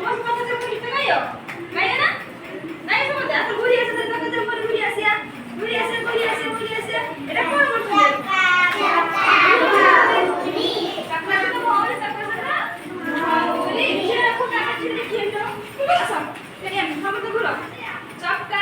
বস কথা যে গীতটা গাইও গাইও না নাই সময় এত ঘুরি আছে দেখা যে উপরে ঘুরি আসিয়া ঘুরি আসে এটা কোন করতে চাকলা তো বল চাকলা বলি যে রাখো কাকা ছিল কি হলো আচ্ছা কেন আমি খাবো তো ঘুরো চক্কা